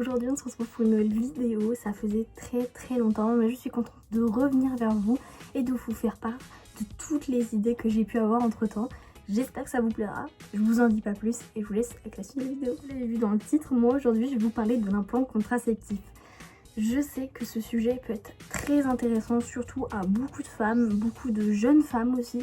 Aujourd'hui on se retrouve pour une nouvelle vidéo. Ça faisait très longtemps mais je suis contente de revenir vers vous et de vous faire part de toutes les idées que j'ai pu avoir entre temps. J'espère que ça vous plaira, je vous en dis pas plus et je vous laisse avec la suite de la vidéo. Vous l'avez vu dans le titre, moi aujourd'hui je vais vous parler de l'implant contraceptif. Je sais que ce sujet peut être très intéressant, surtout à beaucoup de femmes, beaucoup de jeunes femmes aussi,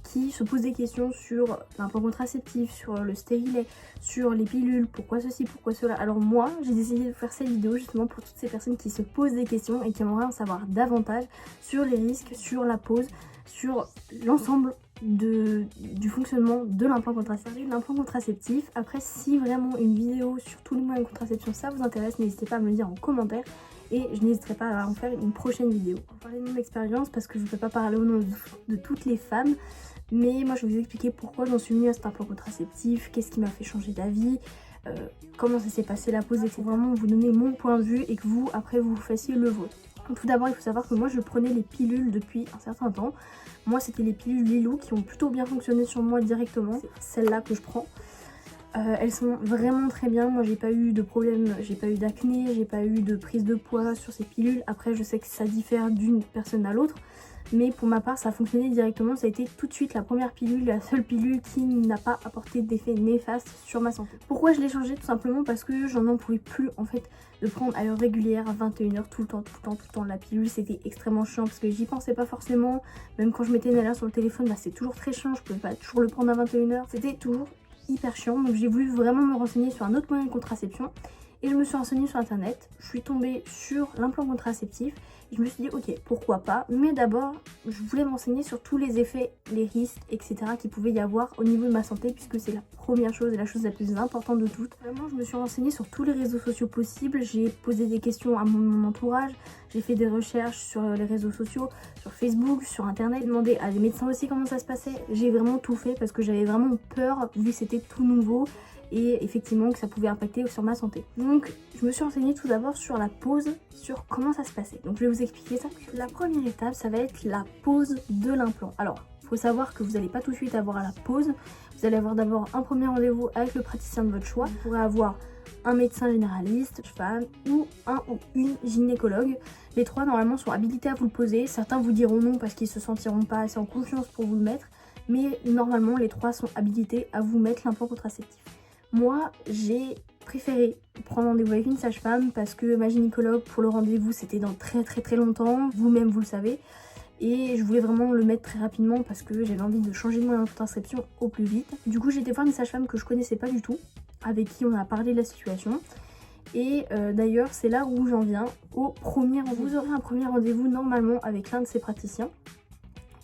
qui se posent des questions sur l'implant contraceptif, sur le stérilet, sur les pilules, pourquoi ceci, pourquoi cela. Alors moi, j'ai décidé de faire cette vidéo justement pour toutes ces personnes qui se posent des questions et qui aimeraient en savoir davantage sur les risques, sur la pose, sur l'ensemble du fonctionnement de l'implant contraceptif. L'implant contraceptif, après si vraiment une vidéo sur tous les moyens de contraception ça vous intéresse, n'hésitez pas à me le dire en commentaire et je n'hésiterai pas à en faire une prochaine vidéo. On va parler de mon expérience parce que je ne peux pas parler au nom de toutes les femmes, mais moi je vais vous expliquer pourquoi j'en suis venue à cet implant contraceptif, qu'est-ce qui m'a fait changer d'avis, comment ça s'est passé la pose, et c'est vraiment vous donner mon point de vue et que vous après vous fassiez le vôtre. Tout d'abord il faut savoir que moi je prenais les pilules depuis un certain temps. Moi c'était les pilules Lilou qui ont plutôt bien fonctionné sur moi directement, c'est celles-là que je prends. Elles sont vraiment très bien, moi j'ai pas eu de problème, j'ai pas eu d'acné, j'ai pas eu de prise de poids sur ces pilules. Après je sais que ça diffère d'une personne à l'autre, mais pour ma part ça a fonctionné directement, ça a été tout de suite la première pilule, la seule pilule qui n'a pas apporté d'effet néfaste sur ma santé. Pourquoi je l'ai changé? Tout simplement parce que j'en pouvais plus en fait de prendre à l'heure régulière à 21h tout le temps la pilule. C'était extrêmement chiant parce que j'y pensais pas forcément, même quand je mettais une alerte sur le téléphone, bah, c'est toujours très chiant, je pouvais pas toujours le prendre à 21h, c'était toujours hyper chiant. Donc j'ai voulu vraiment me renseigner sur un autre moyen de contraception et je me suis renseignée sur internet, je suis tombée sur l'implant contraceptif et je me suis dit ok pourquoi pas, mais d'abord je voulais m'enseigner sur tous les effets, les risques etc qu'il pouvait y avoir au niveau de ma santé, puisque c'est la première chose et la chose la plus importante de toutes. Vraiment je me suis renseignée sur tous les réseaux sociaux possibles, j'ai posé des questions à mon entourage, j'ai fait des recherches sur les réseaux sociaux, sur Facebook, sur internet, j'ai demandé à des médecins aussi comment ça se passait. J'ai vraiment tout fait parce que j'avais vraiment peur vu que c'était tout nouveau et effectivement que ça pouvait impacter sur ma santé. Donc je me suis renseignée tout d'abord sur la pose, sur comment ça se passait. Donc je vais vous expliquer ça. La première étape ça va être la pose de l'implant. Alors il faut savoir que vous n'allez pas tout de suite avoir la pose, vous allez avoir d'abord un premier rendez-vous avec le praticien de votre choix. Vous pourrez avoir un médecin généraliste, femme ou un ou une gynécologue. Les trois normalement sont habilités à vous le poser. Certains vous diront non parce qu'ils se sentiront pas assez en confiance pour vous le mettre, mais normalement les trois sont habilités à vous mettre l'implant contraceptif. Moi j'ai préféré prendre rendez-vous avec une sage-femme parce que ma gynécologue pour le rendez-vous c'était dans très longtemps, vous-même vous le savez, et je voulais vraiment le mettre très rapidement parce que j'avais envie de changer de moyen de contraception au plus vite. Du coup j'ai été voir une sage-femme que je connaissais pas du tout, avec qui on a parlé de la situation. Et d'ailleurs c'est là où j'en viens au premier rendez-vous. Vous aurez un premier rendez-vous normalement avec l'un de ces praticiens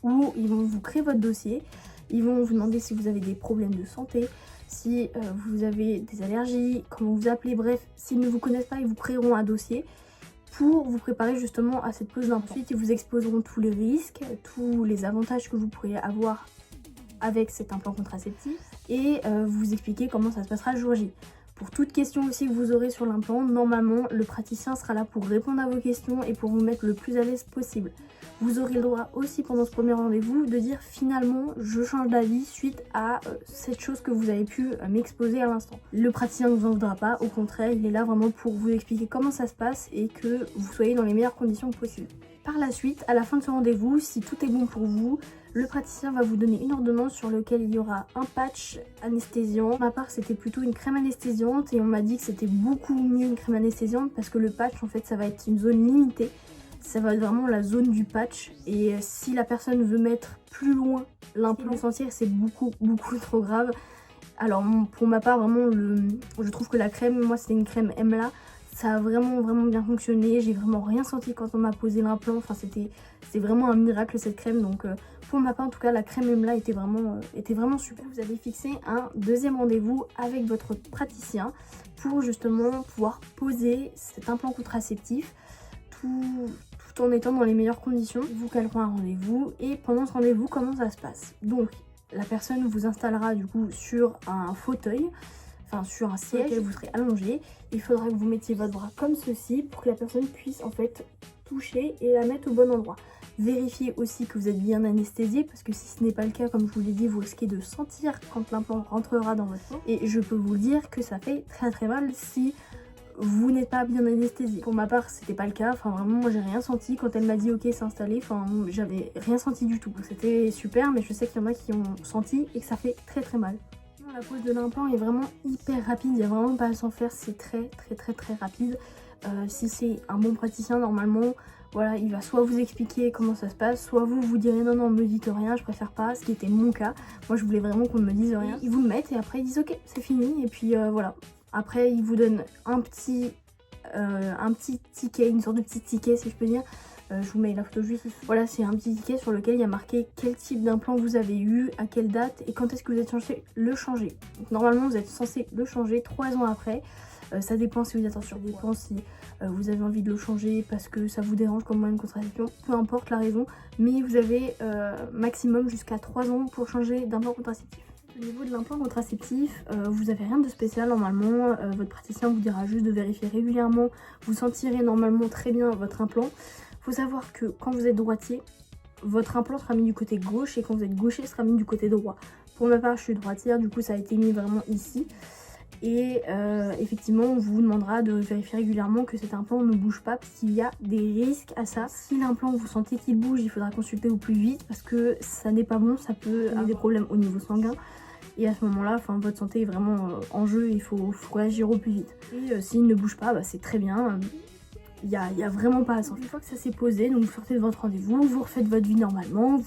où ils vont vous créer votre dossier, ils vont vous demander si vous avez des problèmes de santé, si vous avez des allergies, comment vous appelez, bref, s'ils ne vous connaissent pas ils vous créeront un dossier pour vous préparer justement à cette pose d'implant. Ensuite ils vous exposeront tous les risques, tous les avantages que vous pourriez avoir avec cet implant contraceptif et vous expliquer comment ça se passera le jour J. Pour toute question aussi que vous aurez sur l'implant, normalement le praticien sera là pour répondre à vos questions et pour vous mettre le plus à l'aise possible. Vous aurez le droit aussi pendant ce premier rendez-vous de dire finalement je change d'avis suite à cette chose que vous avez pu m'exposer à l'instant. Le praticien ne vous en voudra pas, au contraire il est là vraiment pour vous expliquer comment ça se passe et que vous soyez dans les meilleures conditions possibles. Par la suite, à la fin de ce rendez-vous, si tout est bon pour vous, le praticien va vous donner une ordonnance sur laquelle il y aura un patch anesthésiant. Pour ma part, c'était plutôt une crème anesthésiante et on m'a dit que c'était beaucoup mieux une crème anesthésiante parce que le patch, en fait, ça va être une zone limitée. Ça va être vraiment la zone du patch et si la personne veut mettre plus loin l'implant, sentir c'est beaucoup trop grave. Alors pour ma part, vraiment, je trouve que la crème, moi c'était une crème Emla. Ça a vraiment bien fonctionné, j'ai vraiment rien senti quand on m'a posé l'implant, enfin c'est vraiment un miracle cette crème. Donc pour ma part en tout cas la crème Emla était vraiment super. Vous allez fixer un deuxième rendez-vous avec votre praticien pour justement pouvoir poser cet implant contraceptif tout en étant dans les meilleures conditions. Ils vous caleront un rendez-vous et pendant ce rendez-vous comment ça se passe? Donc la personne vous installera du coup sur un fauteuil, enfin sur un siège, vous serez allongé. Il faudra que vous mettiez votre bras comme ceci pour que la personne puisse en fait toucher et la mettre au bon endroit. Vérifiez aussi que vous êtes bien anesthésié parce que si ce n'est pas le cas, comme je vous l'ai dit, vous risquez de sentir quand l'implant rentrera dans votre peau. Et je peux vous le dire que ça fait très mal si vous n'êtes pas bien anesthésié. Pour ma part, c'était pas le cas. Enfin, vraiment, moi j'ai rien senti. Quand elle m'a dit ok, c'est installé, enfin, j'avais rien senti du tout. C'était super, mais je sais qu'il y en a qui ont senti et que ça fait très très mal. La pose de l'implant est vraiment hyper rapide, il n'y a vraiment pas à s'en faire, c'est très rapide. Si c'est un bon praticien, normalement, voilà, il va soit vous expliquer comment ça se passe, soit vous direz non, me dites rien, je préfère pas, ce qui était mon cas. Moi je voulais vraiment qu'on ne me dise rien. Ils vous le mettent et après ils disent ok, c'est fini, et puis voilà. Après ils vous donnent un petit ticket, une sorte de petit ticket si je peux dire. Je vous mets la photo juste ici. Voilà, c'est un petit ticket sur lequel il y a marqué quel type d'implant vous avez eu, à quelle date et quand est-ce que vous êtes censé le changer. Donc, normalement, vous êtes censé le changer 3 ans après. Ça dépend si vous êtes en surpoids, ça dépend si vous avez envie de le changer parce que ça vous dérange comme moyen de contraception. Peu importe la raison, mais vous avez maximum jusqu'à 3 ans pour changer d'implant contraceptif. Au niveau de l'implant contraceptif, vous n'avez rien de spécial normalement, votre praticien vous dira juste de vérifier régulièrement, vous sentirez normalement très bien votre implant. Faut savoir que quand vous êtes droitier, votre implant sera mis du côté gauche et quand vous êtes gaucher, il sera mis du côté droit. Pour ma part, je suis droitière, du coup ça a été mis vraiment ici. Et effectivement, on vous demandera de vérifier régulièrement que cet implant ne bouge pas parce qu'il y a des risques à ça. Si l'implant, vous sentez qu'il bouge, il faudra consulter au plus vite parce que ça n'est pas bon, ça peut avoir des problèmes au niveau sanguin. Et à ce moment-là, votre santé est vraiment en jeu, il faut réagir au plus vite. Et s'il ne bouge pas, c'est très bien. Il y a vraiment pas à s'en faire. Une fois que ça s'est posé, donc vous sortez de votre rendez-vous, vous refaites votre vie normalement,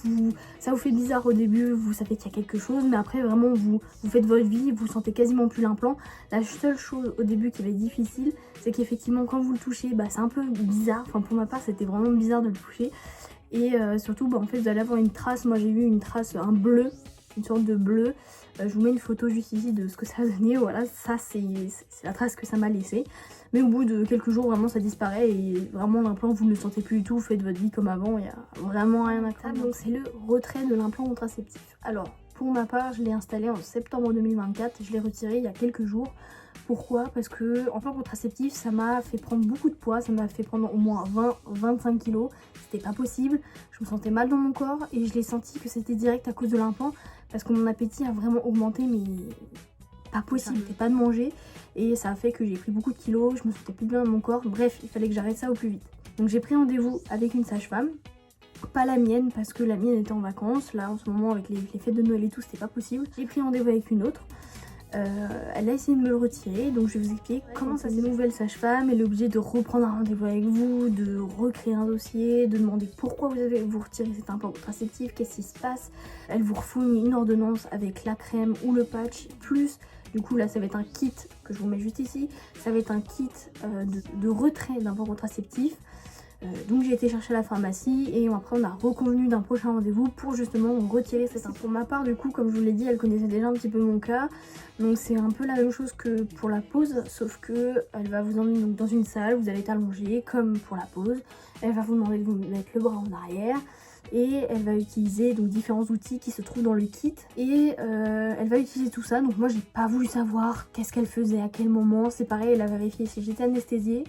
ça vous fait bizarre au début, vous savez qu'il y a quelque chose, mais après vraiment vous faites votre vie, vous sentez quasiment plus l'implant. La seule chose au début qui va être difficile, c'est qu'effectivement quand vous le touchez, c'est un peu bizarre, enfin pour ma part c'était vraiment bizarre de le toucher. Et surtout en fait vous allez avoir une trace, moi j'ai vu une trace, un bleu, une sorte de bleu. Je vous mets une photo juste ici de ce que ça a donné, voilà, ça c'est la trace que ça m'a laissé. Mais au bout de quelques jours, vraiment ça disparaît et vraiment l'implant vous ne le sentez plus du tout, vous faites votre vie comme avant, il n'y a vraiment rien à craindre. Donc c'est le retrait de l'implant contraceptif. Alors pour ma part, je l'ai installé en septembre 2024, je l'ai retiré il y a quelques jours. Pourquoi? Parce que implant contraceptif, ça m'a fait prendre beaucoup de poids, ça m'a fait prendre au moins 20-25 kilos. C'était pas possible, je me sentais mal dans mon corps et je l'ai senti que c'était direct à cause de l'implant parce que mon appétit a vraiment augmenté, mais pas possible, c'était pas de manger et ça a fait que j'ai pris beaucoup de kilos, je me sentais plus bien dans mon corps, bref, il fallait que j'arrête ça au plus vite. Donc j'ai pris rendez-vous avec une sage-femme, pas la mienne parce que la mienne était en vacances, là en ce moment avec les fêtes de Noël et tout c'était pas possible. J'ai pris rendez-vous avec une autre. Elle a essayé de me le retirer, donc je vais vous expliquer comment ça se passe. Nouvelle sage-femme, elle est obligée de reprendre un rendez-vous avec vous, de recréer un dossier, de demander pourquoi vous retirez cet implant contraceptif, qu'est-ce qui se passe. Elle vous refournit une ordonnance avec la crème ou le patch, plus du coup là ça va être un kit que je vous mets juste ici, ça va être un kit de retrait d'implant contraceptif. Donc j'ai été chercher à la pharmacie et après on a reconvenu d'un prochain rendez-vous pour justement retirer cet implant. Pour ma part du coup comme je vous l'ai dit, elle connaissait déjà un petit peu mon cas, donc c'est un peu la même chose que pour la pose, sauf que elle va vous emmener donc dans une salle, vous allez être allongé comme pour la pose, elle va vous demander de vous mettre le bras en arrière et elle va utiliser donc différents outils qui se trouvent dans le kit et elle va utiliser tout ça. Donc moi j'ai pas voulu savoir qu'est-ce qu'elle faisait, à quel moment, c'est pareil, elle a vérifié si j'étais anesthésiée.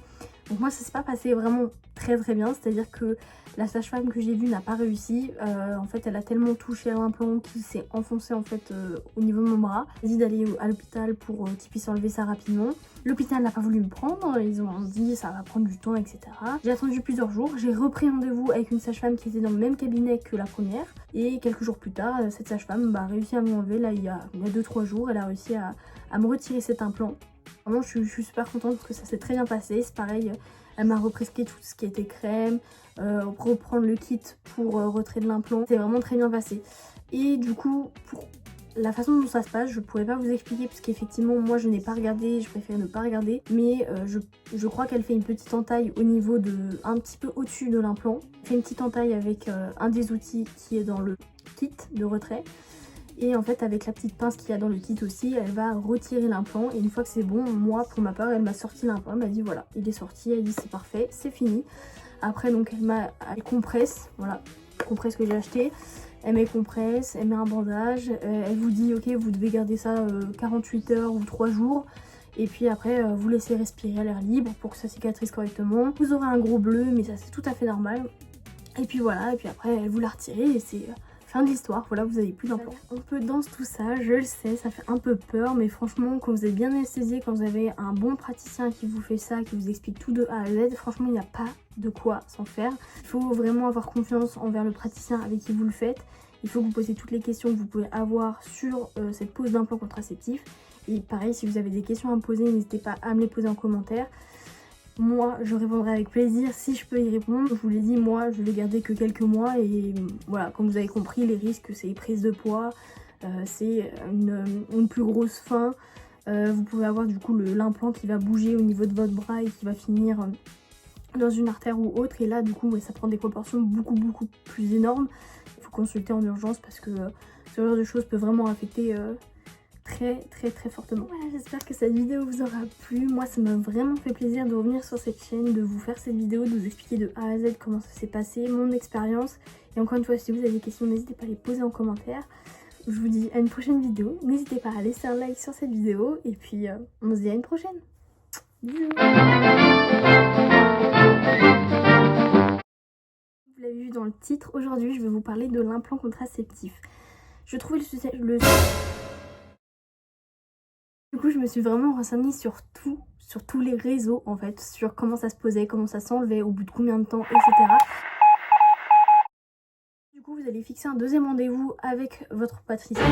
Donc moi ça s'est pas passé vraiment très bien, c'est à dire que la sage-femme que j'ai vue n'a pas réussi. En fait elle a tellement touché à l'implant qu'il s'est enfoncé en fait au niveau de mon bras. J'ai dit d'aller à l'hôpital pour qu'ils puissent enlever ça rapidement. L'hôpital n'a pas voulu me prendre, ils ont dit ça va prendre du temps, etc. J'ai attendu plusieurs jours, j'ai repris rendez-vous avec une sage-femme qui était dans le même cabinet que la première. Et quelques jours plus tard, cette sage-femme a réussi à m'enlever, là il y a 2-3 jours, elle a réussi à me retirer cet implant. Vraiment je suis super contente parce que ça s'est très bien passé, c'est pareil, elle m'a represcrit tout ce qui était crème, reprendre le kit pour retrait de l'implant, c'est vraiment très bien passé. Et du coup, pour la façon dont ça se passe, je pourrais pas vous expliquer parce qu'effectivement moi je n'ai pas regardé, je préfère ne pas regarder, mais je crois qu'elle fait une petite entaille au niveau de, un petit peu au-dessus de l'implant. Elle fait une petite entaille avec un des outils qui est dans le kit de retrait. Et en fait avec la petite pince qu'il y a dans le kit aussi, elle va retirer l'implant et une fois que c'est bon, moi pour ma part elle m'a sorti l'implant, elle m'a dit voilà il est sorti, elle dit c'est parfait, c'est fini. Après donc elle compresse, voilà, compresse que j'ai acheté, elle met compresse, elle met un bandage, elle vous dit ok vous devez garder ça 48 heures ou 3 jours. Et puis après vous laissez respirer à l'air libre pour que ça cicatrise correctement. Vous aurez un gros bleu mais ça c'est tout à fait normal. Et puis voilà, et puis après elle vous la retirez et c'est fin de l'histoire, voilà, vous avez plus d'implant. On peut danser tout ça, je le sais, ça fait un peu peur, mais franchement, quand vous êtes bien anesthésié, quand vous avez un bon praticien qui vous fait ça, qui vous explique tout de A à Z, franchement, il n'y a pas de quoi s'en faire. Il faut vraiment avoir confiance envers le praticien avec qui vous le faites. Il faut que vous posiez toutes les questions que vous pouvez avoir sur cette pose d'implant contraceptif. Et pareil, si vous avez des questions à me poser, n'hésitez pas à me les poser en commentaire. Moi, je répondrai avec plaisir si je peux y répondre. Je vous l'ai dit, moi, je vais garder que quelques mois. Et voilà, comme vous avez compris, les risques, c'est prise de poids, c'est une plus grosse faim. Vous pouvez avoir du coup l'implant qui va bouger au niveau de votre bras et qui va finir dans une artère ou autre. Et là, du coup, ouais, ça prend des proportions beaucoup plus énormes. Il faut consulter en urgence parce que ce genre de choses peut vraiment affecter très fortement. Voilà, j'espère que cette vidéo vous aura plu. Moi, ça m'a vraiment fait plaisir de revenir sur cette chaîne, de vous faire cette vidéo, de vous expliquer de A à Z comment ça s'est passé, mon expérience. Et encore une fois, si vous avez des questions, n'hésitez pas à les poser en commentaire. Je vous dis à une prochaine vidéo. N'hésitez pas à laisser un like sur cette vidéo. Et puis, on se dit à une prochaine. Bisous. Vous l'avez vu dans le titre, aujourd'hui, je vais vous parler de l'implant contraceptif. Je trouvais Du coup, je me suis vraiment renseignée sur tous les réseaux en fait, sur comment ça se posait, comment ça s'enlevait, au bout de combien de temps, etc. Du coup, vous allez fixer un deuxième rendez-vous avec votre praticien.